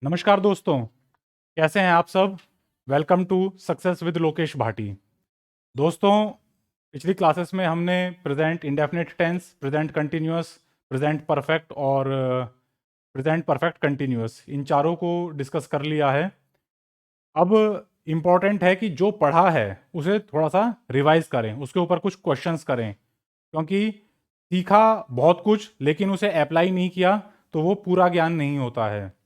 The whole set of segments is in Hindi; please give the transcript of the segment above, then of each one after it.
नमस्कार दोस्तों, कैसे हैं आप सब। Welcome to success with Lokesh Bhati. दोस्तों, पिछली क्लासेस में हमने present indefinite tense, present continuous, present perfect और प्रेजेंट परफेक्ट कंटिन्यूअस इन चारों को डिस्कस कर लिया है। अब इम्पॉर्टेंट है कि जो पढ़ा है उसे थोड़ा सा रिवाइज करें, उसके ऊपर कुछ क्वेश्चंस करें, क्योंकि सीखा बहुत कुछ लेकिन उसे अप्लाई नहीं किया तो वो पूरा ज्ञान नहीं होता है।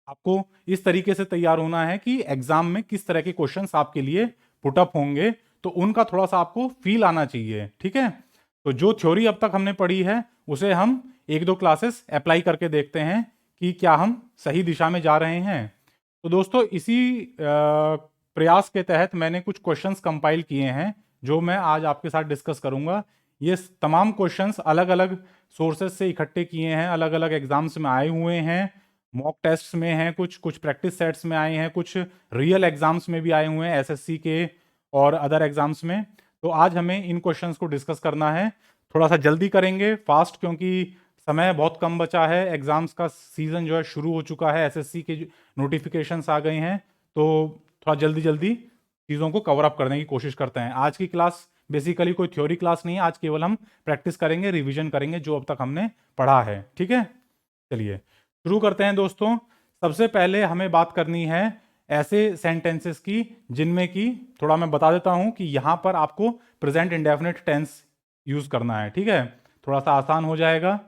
आपको इस तरीके से तैयार होना है कि एग्जाम में किस तरह के क्वेश्चंस आपके लिए पुटअप होंगे, तो उनका थोड़ा सा आपको फील आना चाहिए। ठीक है, तो जो थ्योरी अब तक हमने पढ़ी है उसे हम एक दो क्लासेस अप्लाई करके देखते हैं कि क्या हम सही दिशा में जा रहे हैं। तो दोस्तों, इसी प्रयास के तहत मैंने कुछ क्वेश्चंस कंपाइल किए हैं जो मैं आज आपके साथ डिस्कस करूंगा। ये तमाम क्वेश्चंस अलग अलग सोर्सेज से इकट्ठे किए हैं, अलग अलग एग्जाम्स में आए हुए हैं, मॉक टेस्ट्स में हैं, कुछ कुछ प्रैक्टिस सेट्स में आए हैं, कुछ रियल एग्जाम्स में भी आए हुए हैं, एसएससी के और अदर एग्जाम्स में। तो आज हमें इन क्वेश्चंस को डिस्कस करना है। थोड़ा सा जल्दी करेंगे, फास्ट, क्योंकि समय बहुत कम बचा है। एग्जाम्स का सीजन जो है शुरू हो चुका है, एसएससी के नोटिफिकेशंस आ गए हैं, तो थोड़ा जल्दी जल्दी चीज़ों को कवर अप करने की कोशिश करते हैं। आज की क्लास बेसिकली कोई थ्योरी क्लास नहीं है, आज केवल हम प्रैक्टिस करेंगे, रिवीजन करेंगे जो अब तक हमने पढ़ा है। ठीक है, चलिए शुरू करते हैं दोस्तों। सबसे पहले हमें बात करनी है ऐसे सेंटेंसेस की जिनमें कि थोड़ा मैं बता देता हूं कि यहां पर आपको प्रेजेंट इंडेफिनिट टेंस यूज करना है। ठीक है, थोड़ा सा आसान हो जाएगा।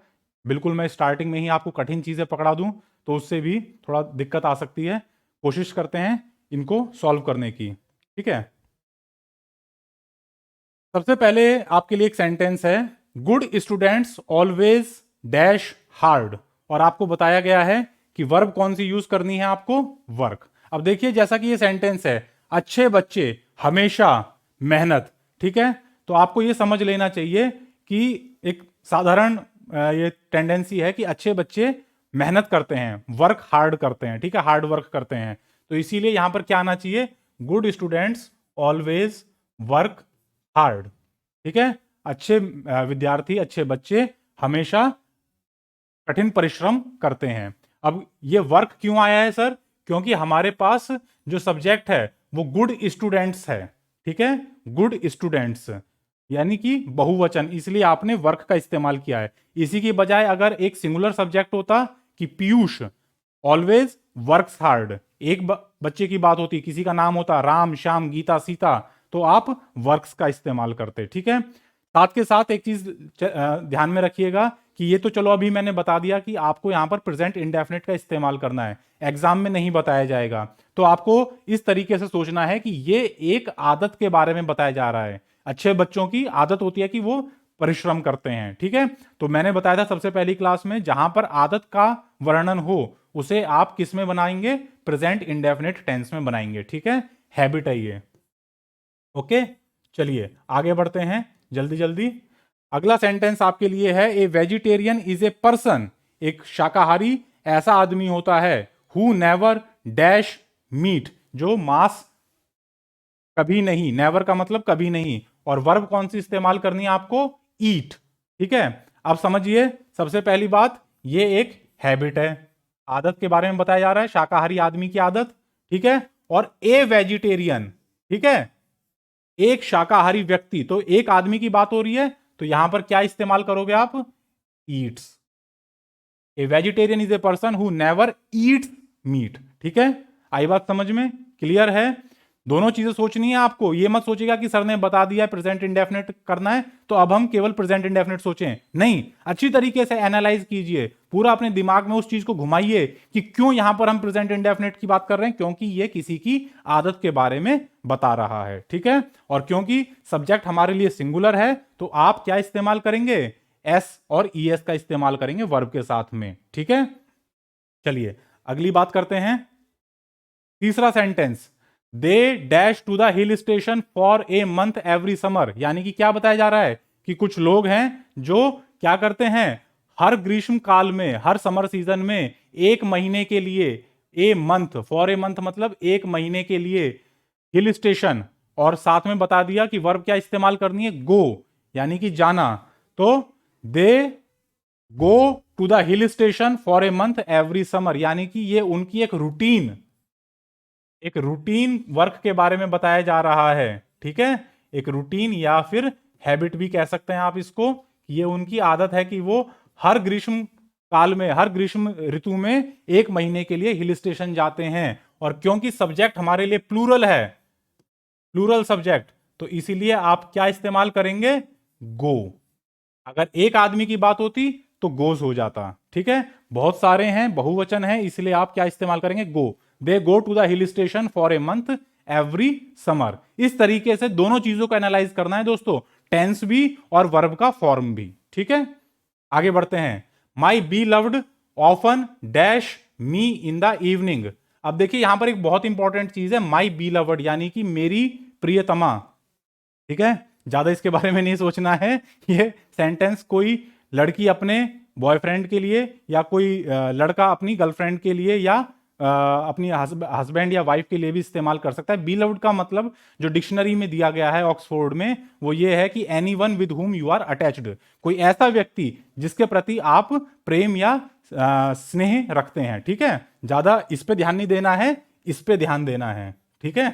बिल्कुल मैं स्टार्टिंग में ही आपको कठिन चीजें पकड़ा दूं तो उससे भी थोड़ा दिक्कत आ सकती है। कोशिश करते हैं इनको सॉल्व करने की। ठीक है, सबसे पहले आपके लिए एक सेंटेंस है, good students always dash hard, और आपको बताया गया है कि वर्ब कौन सी यूज करनी है आपको, वर्क। अब देखिए, जैसा कि ये सेंटेंस है, अच्छे बच्चे हमेशा मेहनत। ठीक है, तो आपको ये समझ लेना चाहिए कि एक साधारण ये टेंडेंसी है कि अच्छे बच्चे मेहनत करते हैं, वर्क हार्ड करते हैं। ठीक है, हार्ड वर्क करते हैं, तो इसीलिए यहां पर क्या आना चाहिए, good students always work hard. ठीक है, अच्छे विद्यार्थी, अच्छे बच्चे हमेशा कठिन परिश्रम करते हैं। अब ये वर्क क्यों आया है सर, क्योंकि हमारे पास जो सब्जेक्ट है वो गुड स्टूडेंट्स है। ठीक है, गुड स्टूडेंट्स यानी कि बहुवचन, इसलिए आपने वर्क का इस्तेमाल किया है। इसी की बजाय अगर एक सिंगुलर सब्जेक्ट होता कि पीयूष ऑलवेज वर्क्स हार्ड, एक बच्चे की बात होती, किसी का नाम होता राम, श्याम, गीता, सीता, तो आप वर्क्स का इस्तेमाल करते। ठीक है, साथ के साथ एक चीज ध्यान में रखिएगा कि ये तो चलो अभी मैंने बता दिया कि आपको यहां पर प्रेजेंट इंडेफिनिट का इस्तेमाल करना है, एग्जाम में नहीं बताया जाएगा। तो आपको इस तरीके से सोचना है कि ये एक आदत के बारे में बताया जा रहा है। अच्छे बच्चों की आदत होती है कि वो परिश्रम करते हैं। ठीक है, तो मैंने बताया था सबसे पहली क्लास में, जहां पर आदत का वर्णन हो उसे आप किस में बनाएंगे, प्रेजेंट इंडेफिनिट टेंस में बनाएंगे। ठीक है, हैबिट है ये। ओके, चलिए आगे बढ़ते हैं जल्दी जल्दी। अगला सेंटेंस आपके लिए है, ए वेजिटेरियन इज ए पर्सन, एक शाकाहारी ऐसा आदमी होता है, हु नेवर डैश मीट, जो मांस कभी नहीं, नेवर का मतलब कभी नहीं, और वर्ब कौन सी इस्तेमाल करनी है आपको, ईट। ठीक है, अब समझिए, सबसे पहली बात, ये एक हैबिट है, आदत के बारे में बताया जा रहा है, शाकाहारी आदमी की आदत। ठीक है, और ए वेजिटेरियन, ठीक है, एक शाकाहारी व्यक्ति, तो एक आदमी की बात हो रही है, तो यहां पर क्या इस्तेमाल करोगे आप, eats. A vegetarian is a person who never eats meat. ठीक है, आई बात समझ में, क्लियर है। दोनों चीजें सोचनी है आपको, ये मत सोचेगा कि सर ने बता दिया प्रेजेंट इंडेफिनिट करना है तो अब हम केवल प्रेजेंट इंडेफिनिट सोचें, नहीं, अच्छी तरीके से एनालाइज कीजिए, पूरा अपने दिमाग में उस चीज को घुमाइए कि क्यों यहां पर हम प्रेजेंट इंडेफिनिट की बात कर रहे हैं, क्योंकि ये किसी की आदत के बारे में बता रहा है। ठीक है, और क्योंकि सब्जेक्ट हमारे लिए सिंगुलर है तो आप क्या इस्तेमाल करेंगे, एस और ईएस का इस्तेमाल करेंगे वर्ब के साथ में। ठीक है, चलिए अगली बात करते हैं। तीसरा sentence, they dash to the hill station for a month every summer, यानी कि क्या बताया जा रहा है कि कुछ लोग हैं जो क्या करते हैं, हर ग्रीष्म काल में, हर समर सीजन में एक महीने के लिए, a month, for a month मतलब एक महीने के लिए, हिल स्टेशन, और साथ में बता दिया कि वर्ब क्या इस्तेमाल करनी है, गो, यानी कि जाना। तो they go to the hill station for a month every summer, यानी कि ये उनकी एक रूटीन वर्क के बारे में बताया जा रहा है। ठीक है, एक रूटीन या फिर हैबिट भी कह सकते हैं आप इसको। ये उनकी आदत है कि वो हर ग्रीष्म काल में, हर ग्रीष्म ऋतु में 1 महीने के लिए हिल स्टेशन जाते हैं। और क्योंकि सब्जेक्ट हमारे लिए प्लूरल है, प्लूरल सब्जेक्ट, तो इसीलिए आप क्या इस्तेमाल करेंगे? गो। अगर एक आदमी की बात होती तो गोज हो जाता। ठीक है, बहुत सारे हैं, बहुवचन है, इसलिए आप क्या इस्तेमाल करेंगे? Go. They go to the hill station for a month every summer. इस तरीके से दोनों चीजों को एनालाइज करना है दोस्तों, टेंस भी और वर्ब का फॉर्म भी। ठीक है, आगे बढ़ते हैं। My be loved often dash me in the evening. अब देखिए यहां पर एक बहुत इंपॉर्टेंट चीज है, माई बी लव्ड, यानी कि मेरी प्रियतमा। ठीक है, ज्यादा इसके बारे में नहीं सोचना है। ये सेंटेंस कोई लड़की अपने बॉयफ्रेंड के लिए, या कोई लड़का अपनी गर्लफ्रेंड के लिए, या अपनी हस्बैंड या वाइफ के लिए भी इस्तेमाल कर सकता है। बी लव्ड का मतलब जो डिक्शनरी में दिया गया है ऑक्सफोर्ड में, वो ये है कि anyone with whom you are attached, कोई ऐसा व्यक्ति जिसके प्रति आप प्रेम या स्नेह रखते हैं। ठीक है, ज्यादा इस पे ध्यान नहीं देना है, इस पे ध्यान देना है। ठीक है,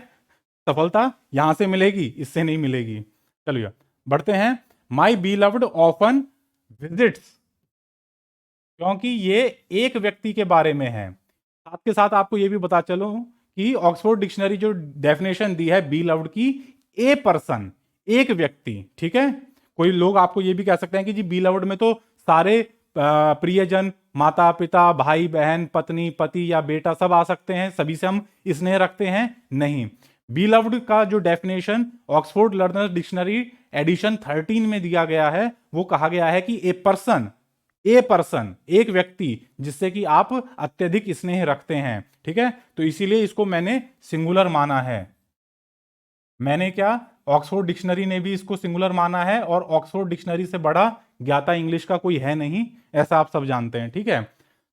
सफलता यहां से मिलेगी, इससे नहीं मिलेगी। चलिए बढ़ते हैं। My be loved often visits, क्योंकि ये एक व्यक्ति के बारे में है। साथ के साथ आपको यह भी बता चलो कि ऑक्सफोर्ड डिक्शनरी जो डेफिनेशन दी है बी लव्ड की, ए पर्सन, एक व्यक्ति। ठीक है, कोई लोग आपको यह भी कह सकते हैं कि जी बी लव्ड में तो सारे प्रियजन, माता पिता, भाई बहन, पत्नी, पति या बेटा सब आ सकते हैं, सभी से हम स्नेह रखते हैं। नहीं, बी लव्ड का जो definition Oxford learners dictionary edition 13 में दिया गया है, वो कहा गया है कि ए पर्सन, एक व्यक्ति जिससे कि आप अत्यधिक स्नेह रखते हैं। ठीक है, तो इसीलिए इसको मैंने सिंगुलर माना है। मैंने क्या, ऑक्सफोर्ड डिक्शनरी ने भी इसको सिंगुलर माना है, और ऑक्सफोर्ड डिक्शनरी से बड़ा ज्ञाता इंग्लिश का कोई है नहीं, ऐसा आप सब जानते हैं। ठीक है,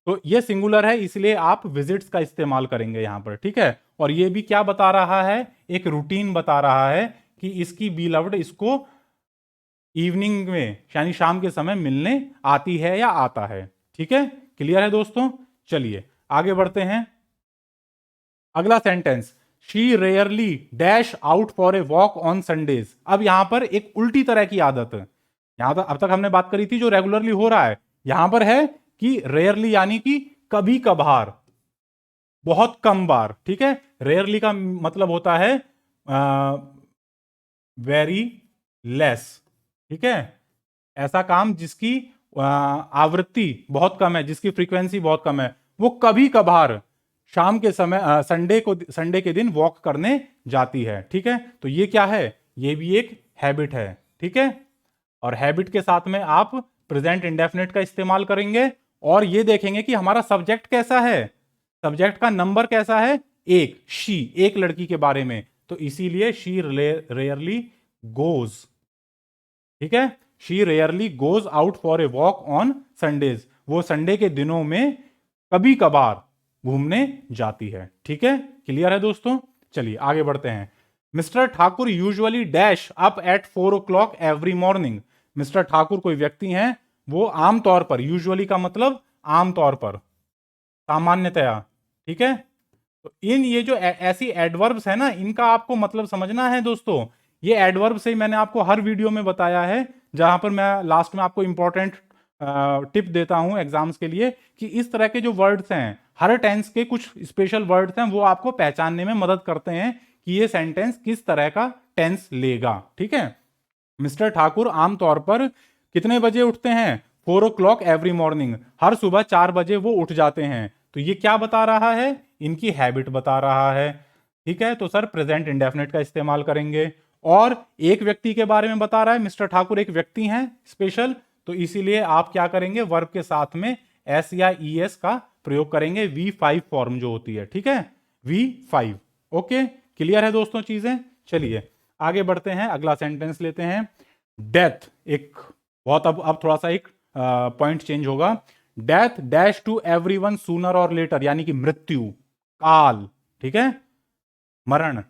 तो ये सिंगुलर है, इसलिए आप विजिट्स का इस्तेमाल करेंगे यहां पर। ठीक है, और ये भी क्या बता रहा है? एक रूटीन बता रहा है कि इसकी बी लव्ड इसको इवनिंग में, यानी शाम के समय मिलने आती है या आता है। ठीक है, क्लियर है दोस्तों? चलिए आगे बढ़ते हैं। अगला sentence, she rarely dash out for a walk on Sundays. अब यहां पर एक उल्टी तरह की आदत, यहां तक अब तक हमने बात करी थी जो रेगुलरली हो रहा है, यहां पर है कि रेयरली, यानी कि कभी कभार, बहुत कम बार। ठीक है, रेयरली का मतलब होता है वेरी लेस। ठीक है, ऐसा काम जिसकी आवृत्ति बहुत कम है, जिसकी फ्रीक्वेंसी बहुत कम है, वो कभी कभार शाम के समय, संडे के दिन वॉक करने जाती है। ठीक है, तो ये क्या है? ये भी एक हैबिट है। ठीक है, और हैबिट के साथ में आप प्रेजेंट इंडेफिनिट का इस्तेमाल करेंगे, और ये देखेंगे कि हमारा सब्जेक्ट कैसा है, सब्जेक्ट का नंबर कैसा है? एक, शी, एक लड़की के बारे में, तो इसीलिए शी रेयरली गोज। ठीक है, she rarely goes out for a walk on Sundays, वो संडे के दिनों में कभी कभार घूमने जाती है। ठीक है, क्लियर है दोस्तों? चलिए आगे बढ़ते हैं। Mister Thakur usually dash up at 4 o'clock every morning. Mister Thakur कोई व्यक्ति हैं, वो आमतौर पर, यूजुअली का मतलब आमतौर पर, सामान्यतया। ठीक है, तो इन ये जो ऐसी एडवर्ब्स है ना, इनका आपको मतलब समझना है दोस्तों। ये एडवर्ब से मैंने आपको हर वीडियो में बताया है, जहां पर मैं लास्ट में आपको इंपॉर्टेंट टिप देता हूं एग्जाम्स के लिए, कि इस तरह के जो वर्ड्स हैं, हर टेंस के कुछ स्पेशल वर्ड्स हैं, वो आपको पहचानने में मदद करते हैं कि ये सेंटेंस किस तरह का टेंस लेगा। ठीक है, मिस्टर ठाकुर आमतौर पर कितने बजे उठते हैं? 4 o'clock एवरी मॉर्निंग, हर सुबह 4 बजे वो उठ जाते हैं। तो ये क्या बता रहा है? इनकी हैबिट बता रहा है। ठीक है, तो सर प्रेजेंट इंडेफिनिट का इस्तेमाल करेंगे। और एक व्यक्ति के बारे में बता रहा है, मिस्टर ठाकुर एक व्यक्ति हैं स्पेशल, तो इसीलिए आप क्या करेंगे? वर्ब के साथ में एस या ई एस का प्रयोग करेंगे, V5 फॉर्म जो होती है। ठीक है, V5। ओके, क्लियर है दोस्तों चीजें? चलिए आगे बढ़ते हैं, अगला सेंटेंस लेते हैं। डेथ, एक बहुत, अब थोड़ा सा एक पॉइंट चेंज होगा। Death dash to everyone sooner और लेटर, यानी कि मृत्यु, काल। ठीक है, मरण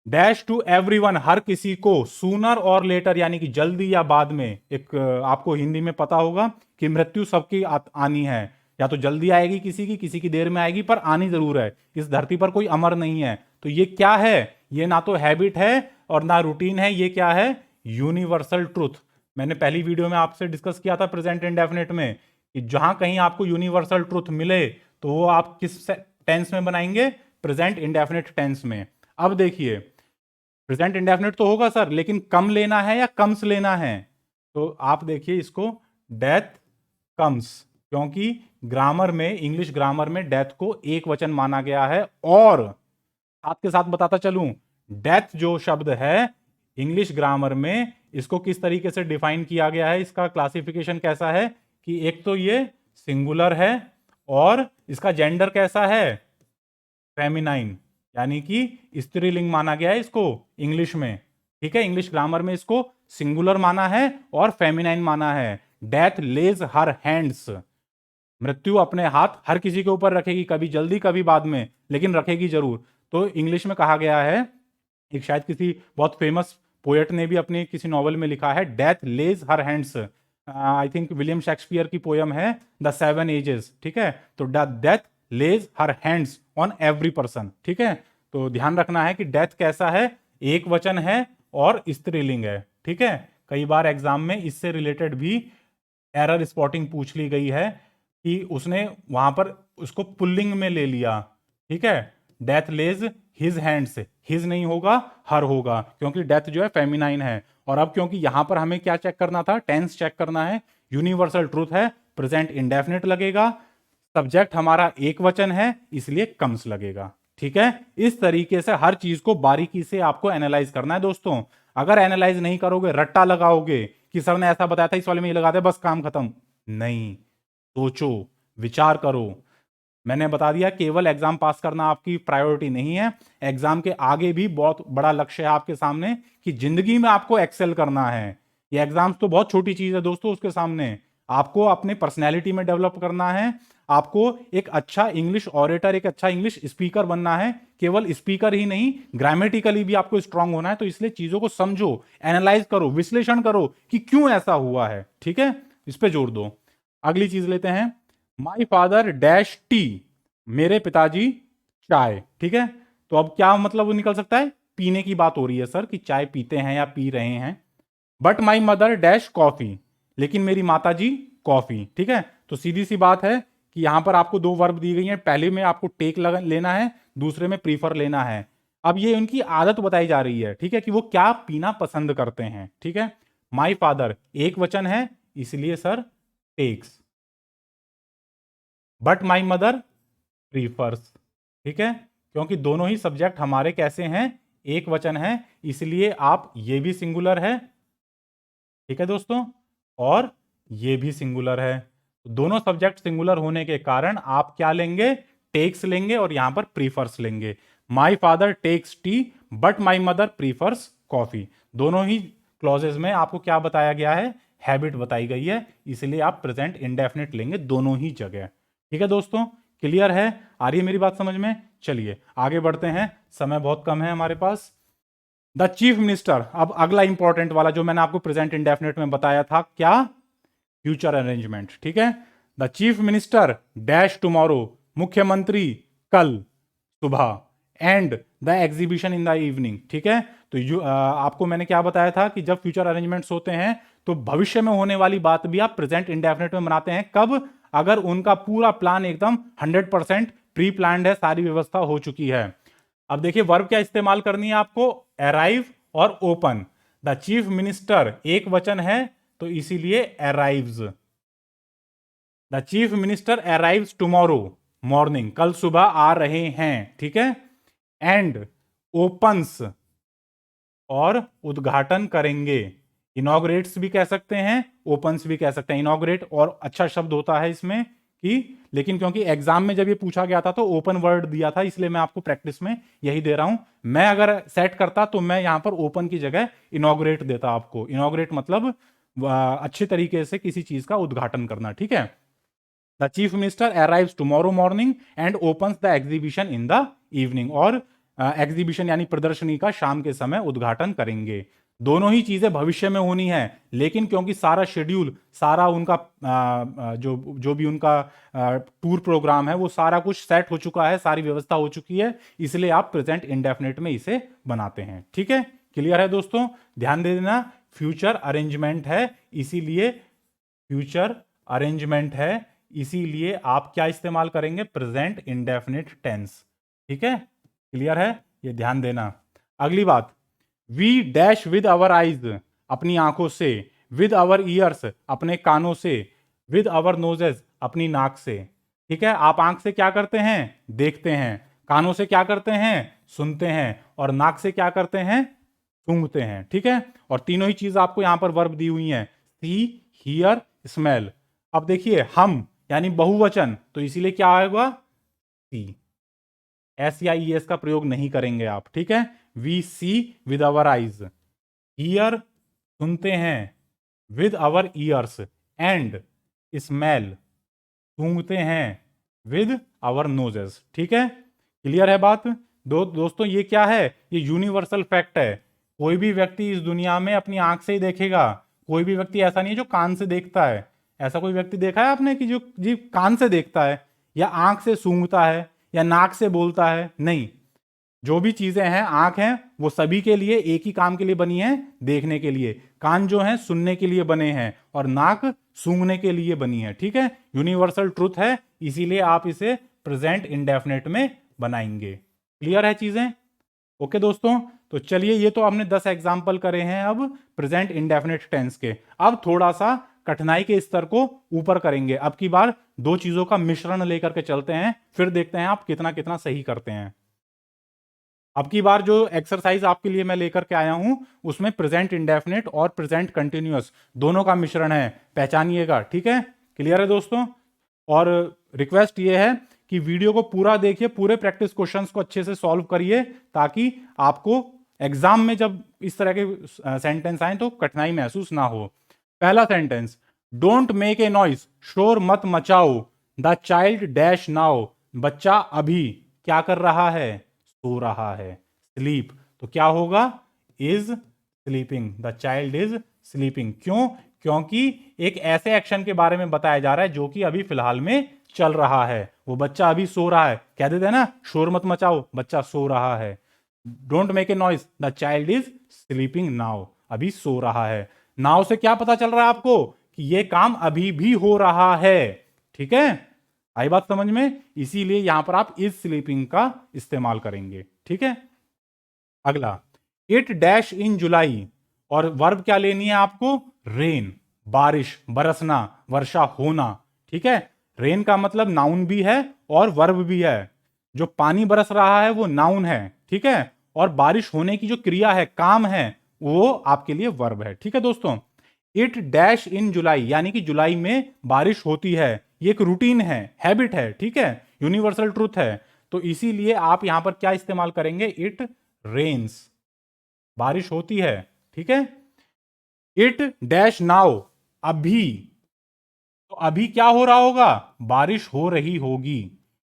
डैश टू एवरीवन, हर किसी को, सूनर और लेटर यानी कि जल्दी या बाद में। एक आपको हिंदी में पता होगा कि मृत्यु सबकी आनी है, या तो जल्दी आएगी किसी की देर में आएगी, पर आनी जरूर है। इस धरती पर कोई अमर नहीं है। तो ये क्या है? ये ना तो हैबिट है और ना रूटीन है, ये क्या है? Universal truth. मैंने पहली वीडियो में आपसे डिस्कस किया था प्रेजेंट इंडेफिनिट में, कि जहां कहीं आपको यूनिवर्सल ट्रूथ मिले तो वो आप किस टेंस में बनाएंगे? प्रेजेंट इंडेफिनिट टेंस में। अब देखिए, प्रेजेंट इंडेफिनिट तो होगा सर, लेकिन कम लेना है या कम्स लेना है? तो आप देखिए इसको, डेथ कम्स, क्योंकि ग्रामर में, इंग्लिश ग्रामर में डेथ को एक वचन माना गया है। और साथ के साथ बताता चलूं, डेथ जो शब्द है इंग्लिश ग्रामर में, इसको किस तरीके से डिफाइन किया गया है, इसका क्लासिफिकेशन कैसा है कि एक तो ये सिंगुलर है और इसका जेंडर कैसा है? फेमिनाइन, यानी कि स्त्रीलिंग माना गया है इसको इंग्लिश में। ठीक है, इंग्लिश ग्रामर में इसको सिंगुलर माना है और फेमिनाइन माना है। डेथ लेज हर हैंड्स, मृत्यु अपने हाथ हर किसी के ऊपर रखेगी, कभी जल्दी कभी बाद में, लेकिन रखेगी जरूर। तो इंग्लिश में कहा गया है, एक शायद किसी बहुत फेमस पोएट ने भी अपने किसी नॉवल में लिखा है, death lays her hands. I think William Shakespeare की पोयम है द सेवन एजेस। ठीक है, तो death lays her hands on every person. ठीक है, तो ध्यान रखना है कि डेथ कैसा है, एक वचन है और स्त्रीलिंग है। ठीक है, कई बार एग्जाम में इससे रिलेटेड भी एरर स्पॉटिंग पूछ ली गई है कि उसने वहां पर उसको पुल्लिंग में ले लिया। ठीक है, डेथ लेज हिज हैंड्स, हिज नहीं होगा, हर होगा, क्योंकि डेथ जो है फेमिनाइन है। और अब क्योंकि यहां पर हमें क्या चेक करना था? टेंस चेक करना है। यूनिवर्सल ट्रूथ है, प्रेजेंट इंडेफिनिट लगेगा, सब्जेक्ट हमारा एक वचन है, इसलिए कम्स लगेगा। ठीक है, इस तरीके से हर चीज को बारीकी से आपको एनालाइज करना है दोस्तों। अगर एनालाइज नहीं करोगे, रट्टा लगाओगे कि सर ने ऐसा बताया था इस वाले में ये लगा दे बस काम खत्म, नहीं, सोचो, विचार करो। मैंने बता दिया, केवल एग्जाम पास करना आपकी प्रायोरिटी नहीं है, एग्जाम के आगे भी बहुत बड़ा लक्ष्य है आपके सामने कि जिंदगी में आपको एक्सेल करना है। ये एग्जाम्स तो बहुत छोटी चीज है दोस्तों उसके सामने। आपको अपने पर्सनैलिटी में डेवलप करना है, आपको एक अच्छा इंग्लिश ऑरेटर, एक अच्छा इंग्लिश स्पीकर बनना है। केवल स्पीकर ही नहीं, ग्रामेटिकली भी आपको स्ट्रांग होना है। तो इसलिए चीजों को समझो, एनालाइज करो, विश्लेषण करो कि क्यों ऐसा हुआ है। ठीक है, इस पे जोर दो। अगली चीज लेते हैं, माई फादर डैश टी, मेरे पिताजी चाय। ठीक है, तो अब क्या मतलब निकल सकता है? पीने की बात हो रही है सर, कि चाय पीते हैं या पी रहे हैं। But my mother dash coffee, लेकिन मेरी माता जी कॉफी। ठीक है, तो सीधी सी बात है कि यहां पर आपको दो वर्ब दी गई हैं, पहले में आपको टेक लेना है, दूसरे में प्रीफर लेना है। अब ये उनकी आदत बताई जा रही है, ठीक है, कि वो क्या पीना पसंद करते हैं। ठीक है, माई फादर एक वचन है, इसलिए sir takes. But my mother prefers. ठीक है, क्योंकि दोनों ही सब्जेक्ट हमारे कैसे हैं? एक वचन है, इसलिए आप ये भी सिंगुलर है। ठीक है दोस्तों, और ये भी सिंगुलर है। दोनों सब्जेक्ट सिंगुलर होने के कारण आप क्या लेंगे? टेक्स लेंगे, और यहां पर प्रीफर्स लेंगे। My father takes tea but my mother prefers coffee. दोनों ही क्लॉजेज में आपको क्या बताया गया है? हैबिट बताई गई है, इसलिए आप प्रेजेंट इंडेफिनिट लेंगे दोनों ही जगह। ठीक है दोस्तों, क्लियर है? आ रही है मेरी बात समझ में? चलिए आगे बढ़ते हैं, समय बहुत कम है हमारे पास। द चीफ मिनिस्टर, अब अगला इंपॉर्टेंट वाला जो मैंने आपको प्रेजेंट इंडेफिनिट में बताया था, क्या? Future arrangement. ठीक है, the chief minister dash tomorrow, मुख्यमंत्री कल सुबह, and the exhibition in the evening. ठीक है, तो आपको मैंने क्या बताया था कि जब फ्यूचर अरेंजमेंट्स होते हैं तो भविष्य में होने वाली बात भी आप प्रेजेंट इंडेफिनिट में बनाते हैं। कब? अगर उनका पूरा प्लान एकदम 100% प्री प्लान्ड है, सारी व्यवस्था हो चुकी है। अब देखिए वर्ब क्या इस्तेमाल करनी है आपको? अराइव और ओपन। द चीफ मिनिस्टर एक वचन है, तो इसीलिए arrives. The chief minister arrives tomorrow morning, कल सुबह आ रहे हैं। ठीक है, एंड ओपन्स, और उद्घाटन करेंगे। इनॉग्रेट्स भी कह सकते हैं, ओपन्स भी कह सकते हैं। इनॉग्रेट और अच्छा शब्द होता है इसमें कि, लेकिन क्योंकि एग्जाम में जब ये पूछा गया था तो ओपन वर्ड दिया था, इसलिए मैं आपको प्रैक्टिस में यही दे रहा हूं। मैं अगर सेट करता तो मैं यहां पर ओपन की जगह इनॉग्रेट देता आपको। इनॉग्रेट मतलब अच्छे तरीके से किसी चीज का उद्घाटन करना। ठीक है, the chief minister arrives tomorrow morning and opens the exhibition in the evening, और एग्जीबिशन यानी प्रदर्शनी का शाम के समय उद्घाटन करेंगे। दोनों ही चीजें भविष्य में होनी है, लेकिन क्योंकि सारा शेड्यूल, सारा उनका जो जो भी उनका टूर प्रोग्राम है वो सारा कुछ सेट हो चुका है, सारी व्यवस्था हो चुकी है, इसलिए आप प्रेजेंट इंडेफिनिट में इसे बनाते हैं। ठीक है, क्लियर है दोस्तों? ध्यान दे देना, फ्यूचर अरेंजमेंट है, इसीलिए फ्यूचर अरेंजमेंट है, इसीलिए आप क्या इस्तेमाल करेंगे? Present indefinite tense. ठीक है, क्लियर है? ये ध्यान देना। अगली बात, we dash with our eyes, अपनी आंखों से, विद आवर ईयर्स, अपने कानों से, विद आवर नोजेस, अपनी नाक से। ठीक है, आप आंख से क्या करते हैं? देखते हैं। कानों से क्या करते हैं? सुनते हैं। और नाक से क्या करते हैं? सूंघते हैं। ठीक है, और तीनों ही चीज आपको यहां पर वर्ब दी हुई है, सी, हियर, स्मेल। अब देखिए, हम यानी बहुवचन, तो इसीलिए क्या आएगा? सी। एस या ई एस का प्रयोग नहीं करेंगे आप। ठीक है, we see with our eyes, hear सुनते हैं, with our ears, and smell सूंघते हैं, विद आवर नोजेस। ठीक है, क्लियर है बात? दोस्तों ये क्या है? ये यूनिवर्सल फैक्ट है। कोई भी व्यक्ति इस दुनिया में अपनी आंख से ही देखेगा। कोई भी व्यक्ति ऐसा नहीं है जो कान से देखता है। ऐसा कोई व्यक्ति देखा है आपने कि जो जी कान से देखता है या आंख से सूंघता है या नाक से बोलता है? नहीं। जो भी चीजें हैं, आंख हैं, वो सभी के लिए एक ही काम के लिए बनी है, देखने के लिए। कान जो है सुनने के लिए बने हैं, और नाक सूंघने के लिए बनी है। ठीक है, यूनिवर्सल ट्रुथ है, इसीलिए आप इसे प्रेजेंट इंडेफिनिट में बनाएंगे। क्लियर है चीजें? ओके दोस्तों, तो चलिए, ये तो हमने 10 एग्जाम्पल करे हैं अब प्रेजेंट इंडेफिनिट टेंस के। अब थोड़ा सा कठिनाई के स्तर को ऊपर करेंगे। अब की बार दो चीजों का मिश्रण लेकर के चलते हैं, फिर देखते हैं आप कितना कितना सही करते हैं। अब की बार जो एक्सरसाइज आपके लिए मैं लेकर के आया हूं, उसमें प्रेजेंट इंडेफिनिट और प्रेजेंट कंटिन्यूअस दोनों का मिश्रण है, पहचानिएगा। ठीक है, क्लियर है दोस्तों? और रिक्वेस्ट ये है कि वीडियो को पूरा देखिए, पूरे प्रैक्टिस क्वेश्चंस को अच्छे से सॉल्व करिए, ताकि आपको एग्जाम में जब इस तरह के सेंटेंस आए तो कठिनाई महसूस ना हो। पहला sentence, don't make a noise, शोर मत मचाओ, द चाइल्ड डैश नाउ, बच्चा अभी क्या कर रहा है? सो रहा है। स्लीप, तो क्या होगा? Is sleeping, the child is sleeping. क्यों? क्योंकि एक ऐसे एक्शन के बारे में बताया जा रहा है जो कि अभी फिलहाल में चल रहा है। वो बच्चा अभी सो रहा है, कह देते हैं ना, शोर मत मचाओ, बच्चा सो रहा है। Don't make a noise, the child is sleeping now, अभी सो रहा है। नाउ से क्या पता चल रहा है आपको? कि ये काम अभी भी हो रहा है। ठीक है, आई बात समझ में? इसीलिए यहां पर आप इज स्लीपिंग का इस्तेमाल करेंगे। ठीक है, अगला, इट डैश इन जुलाई, और वर्ब क्या लेनी है आपको? रेन, बारिश, बरसना, वर्षा होना। ठीक है, रेन का मतलब नाउन भी है और वर्ब भी है। जो पानी बरस रहा है वो नाउन है। ठीक है, और बारिश होने की जो क्रिया है, काम है, वो आपके लिए वर्ब है। ठीक है दोस्तों, इट डैश इन जुलाई यानी कि जुलाई में बारिश होती है। ये एक रूटीन है, हैबिट है। ठीक है, यूनिवर्सल ट्रूथ है। तो इसीलिए आप यहां पर क्या इस्तेमाल करेंगे? इट रेन्स, बारिश होती है। ठीक है, इट डैश नाउ, अभी, तो अभी क्या हो रहा होगा? बारिश हो रही होगी।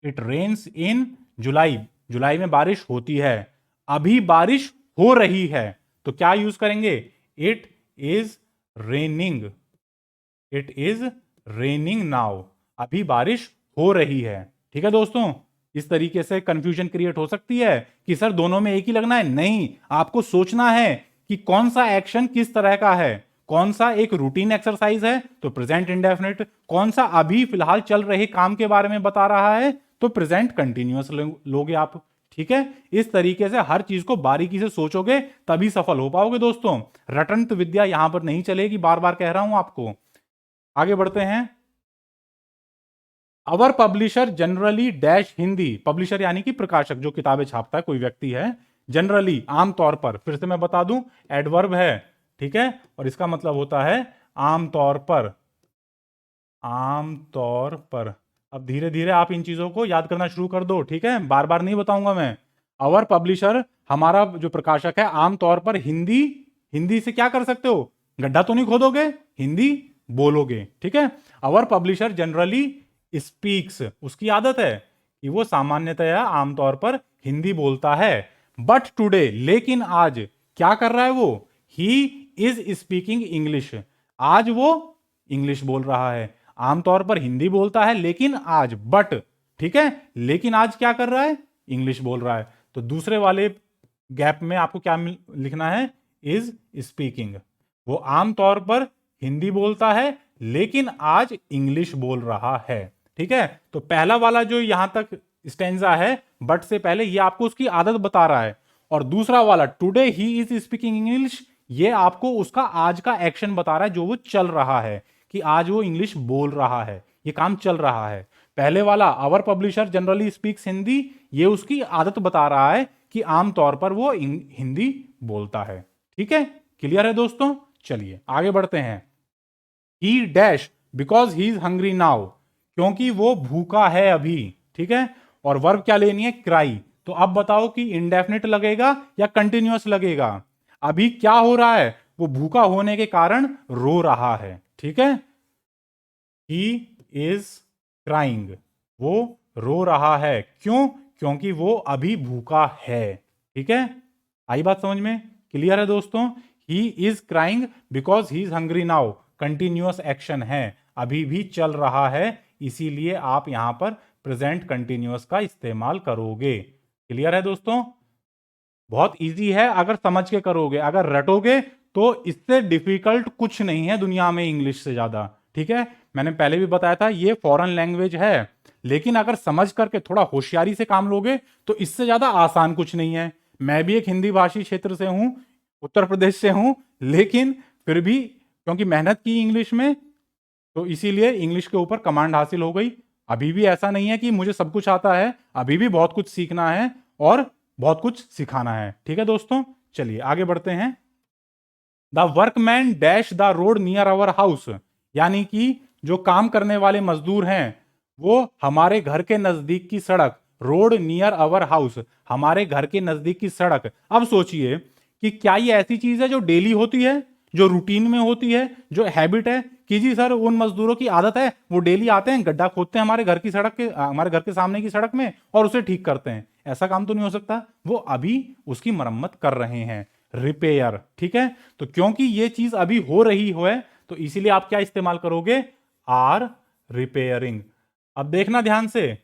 इट रेन्स इन जुलाई, जुलाई में बारिश होती है। अभी बारिश हो रही है, तो क्या यूज करेंगे? It is raining, it is raining now, अभी बारिश हो रही है। ठीक है दोस्तों, इस तरीके से कंफ्यूजन क्रिएट हो सकती है कि सर दोनों में एक ही लगना है। नहीं, आपको सोचना है कि कौन सा एक्शन किस तरह का है। कौन सा एक रूटीन एक्सरसाइज है तो प्रेजेंट इंडेफिनिट, कौन सा अभी फिलहाल चल रहे काम के बारे में बता रहा है तो प्रेजेंट कंटिन्यूअस लोगे आप। ठीक है, इस तरीके से हर चीज को बारीकी से सोचोगे तभी सफल हो पाओगे दोस्तों। रटंत विद्या यहां पर नहीं चलेगी, बार बार कह रहा हूं आपको। आगे बढ़ते हैं। Our publisher generally dash Hindi, publisher यानी कि प्रकाशक, जो किताबें छापता है कोई व्यक्ति है। जनरली, आमतौर पर, फिर से मैं बता दूं, एडवर्ब है। ठीक है, और इसका मतलब होता है आमतौर पर, आमतौर पर। अब धीरे धीरे आप इन चीजों को याद करना शुरू कर दो। ठीक है, बार बार नहीं बताऊंगा मैं। अवर पब्लिशर, हमारा जो प्रकाशक है, आमतौर पर हिंदी, हिंदी से क्या कर सकते हो? गड्ढा तो नहीं खोदोगे, हिंदी बोलोगे। ठीक है, अवर पब्लिशर जनरली स्पीक्स, उसकी आदत है कि वो सामान्यतया आमतौर पर हिंदी बोलता है, बट टुडे लेकिन आज क्या कर रहा है वो, ही इज स्पीकिंग इंग्लिश, आज वो इंग्लिश बोल रहा है। आमतौर पर हिंदी बोलता है लेकिन आज, बट, ठीक है, लेकिन आज क्या कर रहा है, इंग्लिश बोल रहा है। तो दूसरे वाले गैप में आपको क्या लिखना है, इज स्पीकिंग। वो आमतौर पर हिंदी बोलता है लेकिन आज इंग्लिश बोल रहा है। ठीक है, तो पहला वाला जो यहां तक स्टेंजा है बट से पहले, ये आपको उसकी आदत बता रहा है, और दूसरा वाला today he is speaking English, ये आपको उसका आज का एक्शन बता रहा है, जो वो चल रहा है, कि आज वो इंग्लिश बोल रहा है, ये काम चल रहा है। पहले वाला our publisher generally speaks Hindi, ये उसकी आदत बता रहा है कि आमतौर पर वो हिंदी बोलता है। ठीक है, क्लियर है दोस्तों? चलिए आगे बढ़ते हैं। ही dash because he is hungry now, क्योंकि वो भूखा है अभी। ठीक है, और वर्ब क्या लेनी है, क्राई। तो अब बताओ कि इंडेफिनिट लगेगा या कंटिन्यूअस लगेगा। अभी क्या हो रहा है, वो भूखा होने के कारण रो रहा है। ठीक है, ही इज क्राइंग, वो रो रहा है, क्यों, क्योंकि वो अभी भूखा है। ठीक है, आई बात समझ में? क्लियर है दोस्तों? He is crying because he is hungry now, continuous action है, अभी भी चल रहा है, इसीलिए आप यहां पर प्रेजेंट कंटिन्यूअस का इस्तेमाल करोगे। क्लियर है दोस्तों? बहुत इजी है अगर समझ के करोगे, अगर रटोगे तो इससे डिफिकल्ट कुछ नहीं है दुनिया में इंग्लिश से ज्यादा। ठीक है, मैंने पहले भी बताया था ये फॉरेन लैंग्वेज है, लेकिन अगर समझ करके थोड़ा होशियारी से काम लोगे तो इससे ज्यादा आसान कुछ नहीं है। मैं भी एक हिंदी भाषी क्षेत्र से हूं, उत्तर प्रदेश से हूं, लेकिन फिर भी क्योंकि मेहनत की इंग्लिश में, तो इसीलिए इंग्लिश के ऊपर कमांड हासिल हो गई। अभी भी ऐसा नहीं है कि मुझे सब कुछ आता है, अभी भी बहुत कुछ सीखना है और बहुत कुछ सिखाना है। ठीक है दोस्तों, चलिए आगे बढ़ते हैं। The workman dash the road near our house, यानी कि जो काम करने वाले मजदूर हैं वो हमारे घर के नजदीक की सड़क, रोड नियर अवर हाउस, हमारे घर के नजदीक की सड़क। अब सोचिए कि क्या ये ऐसी चीज है जो डेली होती है, जो रूटीन में होती है, जो हैबिट है, कि जी सर उन मजदूरों की आदत है, वो डेली आते हैं, गड्ढा खोदते हैं हमारे घर की सड़क के, हमारे घर के सामने की सड़क में, और उसे ठीक करते हैं। ऐसा काम तो नहीं हो सकता, वो अभी उसकी मरम्मत कर रहे हैं, रिपेयर। ठीक है, तो क्योंकि ये चीज अभी हो रही है तो इसीलिए आप क्या इस्तेमाल करोगे, आर रिपेयरिंग। अब देखना ध्यान से,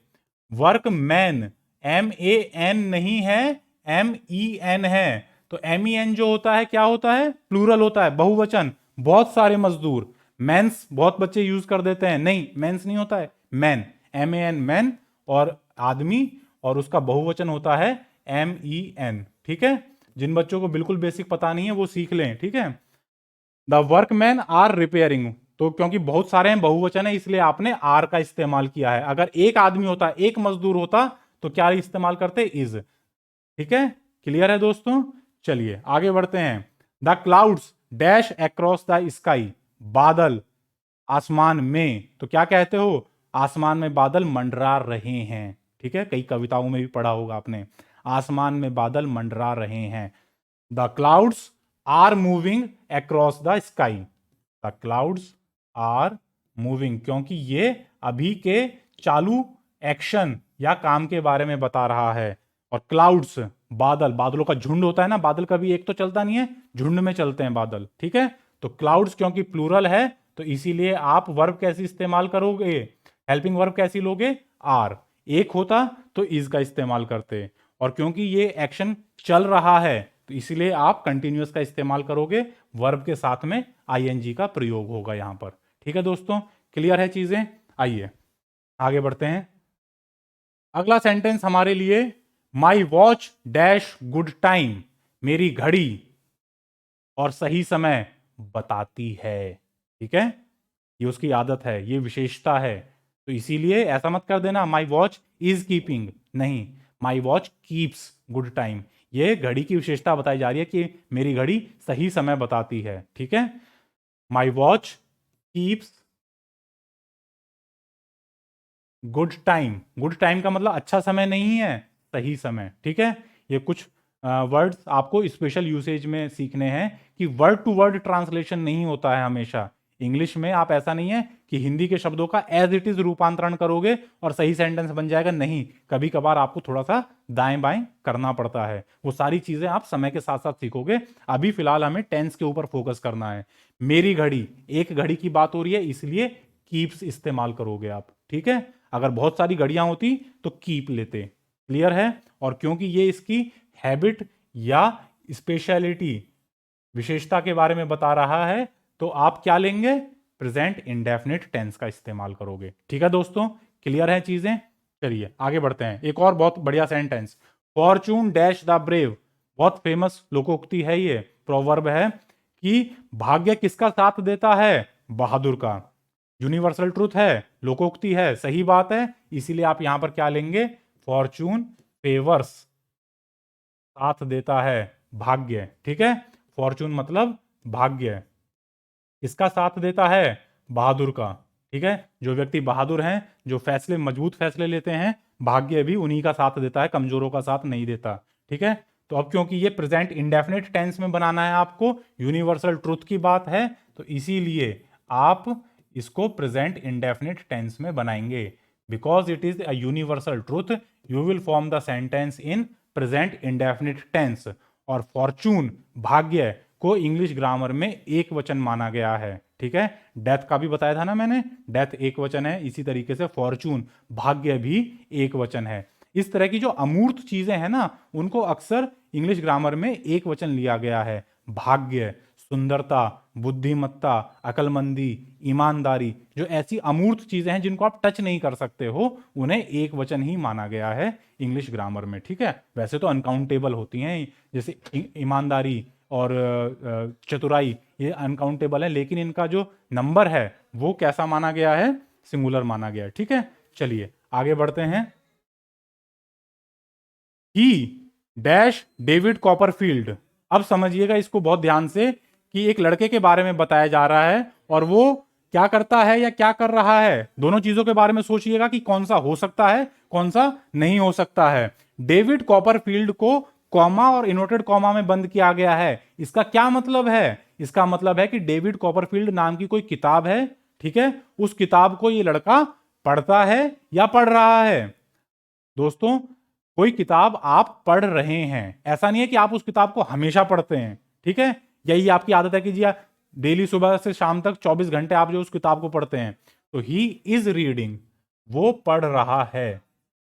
वर्कमैन MAN नहीं है, MEN है। तो MEN जो होता है क्या होता है, प्लूरल होता है, बहुवचन, बहुत सारे मजदूर। मेंस बहुत बच्चे यूज कर देते हैं, नहीं मेंस नहीं होता है, मैन, MAN मैन, और आदमी, और उसका बहुवचन होता है MEN। ठीक है, जिन बच्चों को बिल्कुल बेसिक पता नहीं है वो सीख लें। ठीक है, द वर्कमैन आर रिपेयरिंग, तो क्योंकि बहुत सारे हैं, बहुवचन है, इसलिए आपने आर का इस्तेमाल किया है। अगर एक आदमी होता, एक मजदूर होता, तो क्या इस्तेमाल करते, इज। ठीक है, क्लियर है दोस्तों? चलिए आगे बढ़ते हैं। The clouds dash across the sky, बादल आसमान में, तो क्या कहते हो, आसमान में बादल मंडरा रहे हैं। ठीक है, कई कविताओं में भी पढ़ा होगा आपने, आसमान में बादल मंडरा रहे हैं। The clouds are moving across the sky, the clouds are moving, क्योंकि ये अभी के चालू एक्शन या काम के बारे में बता रहा है। और क्लाउड्स बादल, बादलों का झुंड होता है ना, बादल कभी एक तो चलता नहीं है, झुंड में चलते हैं बादल। ठीक है, तो क्लाउड्स क्योंकि प्लूरल है तो इसीलिए आप वर्ब कैसे इस्तेमाल करोगे, हेल्पिंग वर्ब कैसी लोगे, आर। एक होता तो इज का इस्तेमाल करते, और क्योंकि ये एक्शन चल रहा है तो इसीलिए आप कंटिन्यूअस का इस्तेमाल करोगे, वर्ब के साथ में ING का प्रयोग होगा यहां पर। ठीक है दोस्तों, क्लियर है चीजें? आइए आगे बढ़ते हैं। अगला सेंटेंस हमारे लिए, my watch dash good time, मेरी घड़ी और सही समय बताती है। ठीक है, ये उसकी आदत है, ये विशेषता है, तो इसीलिए ऐसा मत कर देना माई वॉच इज कीपिंग, नहीं, my watch keeps good time, ये घड़ी की विशेषता बताई जा रही है कि मेरी घड़ी सही समय बताती है। ठीक है, my watch keeps good time, good time का मतलब अच्छा समय नहीं है, सही समय। ठीक है, ये कुछ वर्ड्स आपको स्पेशल यूसेज में सीखने हैं कि वर्ड टू वर्ड ट्रांसलेशन नहीं होता है हमेशा, इंग्लिश में आप ऐसा नहीं है कि हिंदी के शब्दों का एज इट इज रूपांतरण करोगे और सही सेंटेंस बन जाएगा, नहीं, कभी कभार आपको थोड़ा सा दाएं बाएं करना पड़ता है। वो सारी चीजें आप समय के साथ साथ सीखोगे। अभी फिलहाल हमें टेंस के ऊपर फोकस करना है। मेरी घड़ी, एक घड़ी की बात हो रही है, इसलिए कीप्स इस्तेमाल करोगे आप, ठीक है। अगर बहुत सारी घड़ियां होती तो कीप लेते। क्लियर है। और क्योंकि ये इसकी हैबिट या स्पेशलिटी, विशेषता के बारे में बता रहा है, तो आप क्या लेंगे, प्रेजेंट इंडेफिनिट टेंस का इस्तेमाल करोगे। ठीक है दोस्तों, क्लियर है चीजें। चलिए आगे बढ़ते हैं। एक और बहुत बढ़िया sentence, Fortune dash the brave. बहुत फेमस लोकोक्ति है, ये प्रोवर्ब है कि भाग्य किसका साथ देता है, बहादुर का। यूनिवर्सल ट्रूथ है, लोकोक्ति है, सही बात है। इसीलिए आप यहां पर क्या लेंगे, फॉर्चून फेवर्स, साथ देता है भाग्य। ठीक है, फॉर्चून मतलब भाग्य, किसका साथ देता है, बहादुर का। ठीक है, जो व्यक्ति बहादुर हैं, जो फैसले, मजबूत फैसले लेते हैं, भाग्य भी उन्हीं का साथ देता है, कमजोरों का साथ नहीं देता। ठीक है, तो अब क्योंकि ये प्रेजेंट इंडेफिनिट टेंस में बनाना है आपको, यूनिवर्सल ट्रूथ की बात है, तो इसीलिए आप इसको प्रेजेंट इंडेफिनिट टेंस में बनाएंगे। Because it is a universal truth, you will form the sentence in present indefinite tense. और फॉर्चून, भाग्य को इंग्लिश ग्रामर में एक वचन माना गया है। ठीक है, डेथ का भी बताया था ना मैंने, डेथ एक वचन है, इसी तरीके से फॉर्चून, भाग्य भी एक वचन है। इस तरह की जो अमूर्त चीजें हैं ना, उनको अक्सर इंग्लिश ग्रामर में एक वचन लिया गया है। भाग्य, सुंदरता, बुद्धिमत्ता, अकलमंदी, ईमानदारी, जो ऐसी अमूर्त चीजें हैं जिनको आप टच नहीं कर सकते हो, उन्हें एक वचन ही माना गया है इंग्लिश ग्रामर में। ठीक है, वैसे तो अनकाउंटेबल होती हैं, जैसे ईमानदारी और चतुराई, ये अनकाउंटेबल है, लेकिन इनका जो नंबर है वो कैसा माना गया है, सिंगुलर माना गया है। ठीक है, चलिए आगे बढ़ते हैं। ही डैश डेविड कॉपरफील्ड। अब समझिएगा इसको बहुत ध्यान से, कि एक लड़के के बारे में बताया जा रहा है और वो क्या करता है या क्या कर रहा है, दोनों चीजों के बारे में सोचिएगा कि कौन सा हो सकता है, कौन सा नहीं हो सकता है। डेविड कॉपरफील्ड को कॉमा और इनवर्टेड कॉमा में बंद किया गया है। इसका क्या मतलब है, इसका मतलब है कि डेविड कॉपरफील्ड नाम की कोई किताब है, ठीक है, उस किताब को ये लड़का पढ़ता है या पढ़ रहा है। दोस्तों, कोई किताब आप पढ़ रहे हैं, ऐसा नहीं है कि आप उस किताब को हमेशा पढ़ते हैं। ठीक है, यही आपकी आदत है कि जी डेली सुबह से शाम तक 24 घंटे आप जो उस किताब को पढ़ते हैं। तो ही इज रीडिंग, वो पढ़ रहा है।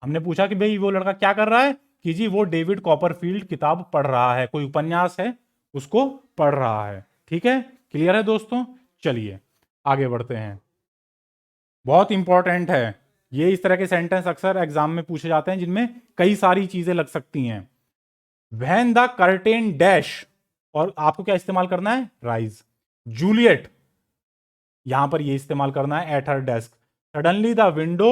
हमने पूछा कि भाई वो लड़का क्या कर रहा है, कि जी वो डेविड कॉपरफील्ड किताब पढ़ रहा है, कोई उपन्यास है उसको पढ़ रहा है। ठीक है, क्लियर है दोस्तों। चलिए आगे बढ़ते हैं, बहुत इंपॉर्टेंट है ये। इस तरह के सेंटेंस अक्सर एग्जाम में पूछे जाते हैं जिनमें कई सारी चीजें लग सकती हैं। व्हेन द कर्टेन डैश, और आपको क्या इस्तेमाल करना है, राइज। जूलियट, यहां पर ये इस्तेमाल करना है, at her desk. Suddenly the window,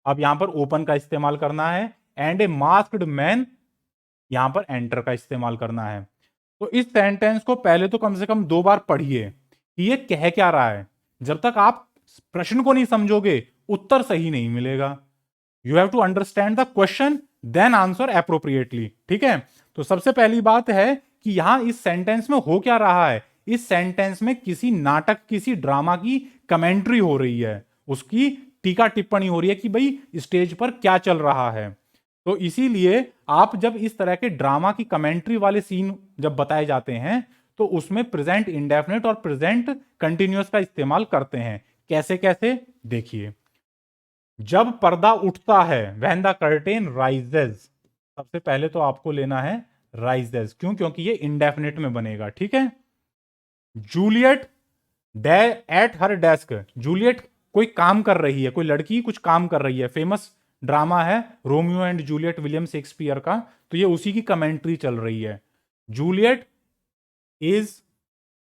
अब यहां पर ओपन का इस्तेमाल करना है। एंड ए मास्क्ड मैन, यहां पर एंटर का इस्तेमाल करना है। तो इस सेंटेंस को पहले तो कम से कम 2 बार पढ़िए कि ये कह क्या रहा है। जब तक आप प्रश्न को नहीं समझोगे, उत्तर सही नहीं मिलेगा। You have to understand the question then answer appropriately. ठीक है, तो सबसे पहली बात है कि यहां इस सेंटेंस में हो क्या रहा है, इस सेंटेंस में किसी नाटक, किसी ड्रामा की कमेंट्री हो रही है, उसकी टीका टिप्पणी हो रही है कि भाई स्टेज पर क्या चल रहा है। तो इसीलिए आप जब इस तरह के ड्रामा की कमेंट्री वाले सीन जब बताए जाते हैं, तो उसमें प्रेजेंट इंडेफिनिट और प्रेजेंट कंटिन्यूअस का इस्तेमाल करते हैं। कैसे कैसे, देखिए। जब पर्दा उठता है, व्हेन द कर्टेन राइजेज, सबसे पहले तो आपको लेना है राइजेज। क्यों, क्योंकि ये इंडेफिनिट में बनेगा। ठीक है, Juliet day at her desk, Juliet कोई काम कर रही है, कोई लड़की कुछ काम कर रही है। फेमस ड्रामा है Romeo and Juliet, William Shakespeare का, तो ये उसी की कमेंट्री चल रही है। जूलियट इज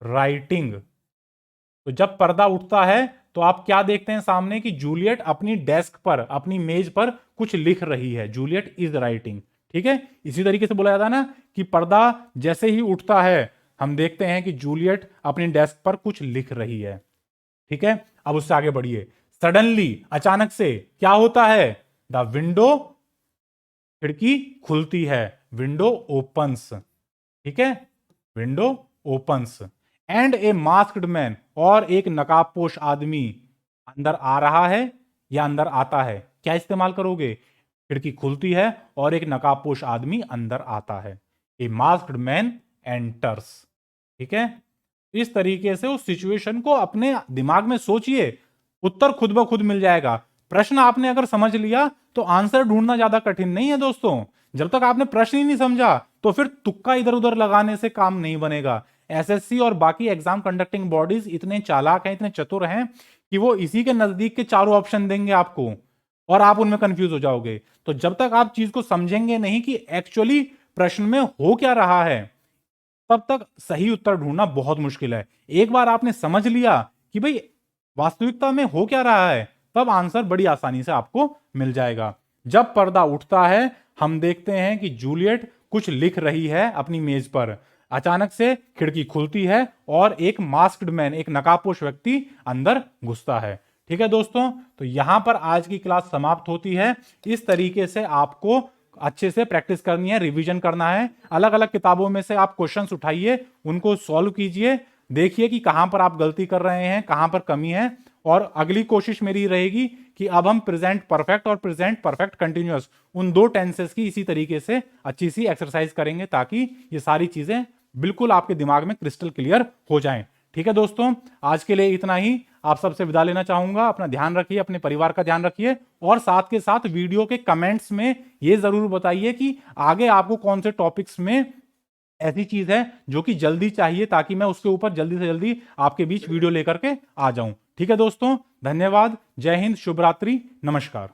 राइटिंग, तो जब पर्दा उठता है तो आप क्या देखते हैं सामने, कि जूलियट अपनी डेस्क पर, अपनी मेज पर कुछ लिख रही है। Juliet is writing. ठीक है, इसी तरीके से बोला जाता है ना कि पर्दा जैसे ही उठता है, हम देखते हैं कि जूलियट अपनी डेस्क पर कुछ लिख रही है। ठीक है, अब उससे आगे बढ़िए। सडनली, अचानक से क्या होता है, द विंडो, खिड़की खुलती है, विंडो ओपन्स। ठीक है, window opens. And A masked man, और एक नकाबपोश आदमी अंदर आ रहा है या अंदर आता है, क्या इस्तेमाल करोगे? खिड़की खुलती है और एक नकाबपोश आदमी अंदर आता है। ए मास्क्ड मैन एंटर्स। ठीक है, इस तरीके से उस सिचुएशन को अपने दिमाग में सोचिए, उत्तर खुद ब खुद मिल जाएगा। प्रश्न आपने अगर समझ लिया तो आंसर ढूंढना ज्यादा कठिन नहीं है दोस्तों। जब तक आपने प्रश्न ही नहीं समझा तो फिर तुक्का इधर उधर लगाने से काम नहीं बनेगा। एसएससी और बाकी एग्जाम कंडक्टिंग बॉडीज इतने चालाक हैं, इतने चतुर हैं कि वो इसी के नजदीक के चारों ऑप्शन देंगे आपको और आप उनमें कंफ्यूज हो जाओगे। तो जब तक आप चीज को समझेंगे नहीं कि एक्चुअली प्रश्न में हो क्या रहा है, तब तक सही उत्तर ढूंढना बहुत मुश्किल है। एक बार आपने समझ लिया कि भाई वास्तविकता में हो क्या रहा है, तब आंसर बड़ी आसानी से आपको मिल जाएगा। जब पर्दा उठता है, हम देखते हैं कि जूलियट कुछ लिख रही है अपनी मेज पर। अचानक से खिड़की खुलती है और एक मास्क्ड मैन, एक नकाबपोश व्यक्ति अंदर घुसता है। ठीक है दोस्तों, तो यहां पर आज की क्लास समाप्त होती है। इस तरीके से आपको अच्छे से प्रैक्टिस करनी है, रिवीजन करना है। अलग अलग किताबों में से आप क्वेश्चंस उठाइए, उनको सॉल्व कीजिए, देखिए कि कहां पर आप गलती कर रहे हैं, कहां पर कमी है। और अगली कोशिश मेरी रहेगी कि अब हम प्रेजेंट परफेक्ट और प्रेजेंट परफेक्ट कंटिन्यूअस, उन दो टेंसेस की इसी तरीके से अच्छी सी एक्सरसाइज करेंगे, ताकि ये सारी चीजें बिल्कुल आपके दिमाग में क्रिस्टल क्लियर हो जाएं। ठीक है दोस्तों, आज के लिए इतना ही। आप सबसे विदा लेना चाहूंगा। अपना ध्यान रखिए, अपने परिवार का ध्यान रखिए, और साथ के साथ वीडियो के कमेंट्स में ये जरूर बताइए कि आगे आपको कौन से टॉपिक्स में ऐसी चीज है जो कि जल्दी चाहिए, ताकि मैं उसके ऊपर जल्दी से जल्दी आपके बीच वीडियो लेकर के आ जाऊं। ठीक है दोस्तों, धन्यवाद। जय हिंद, शुभ रात्रि, नमस्कार।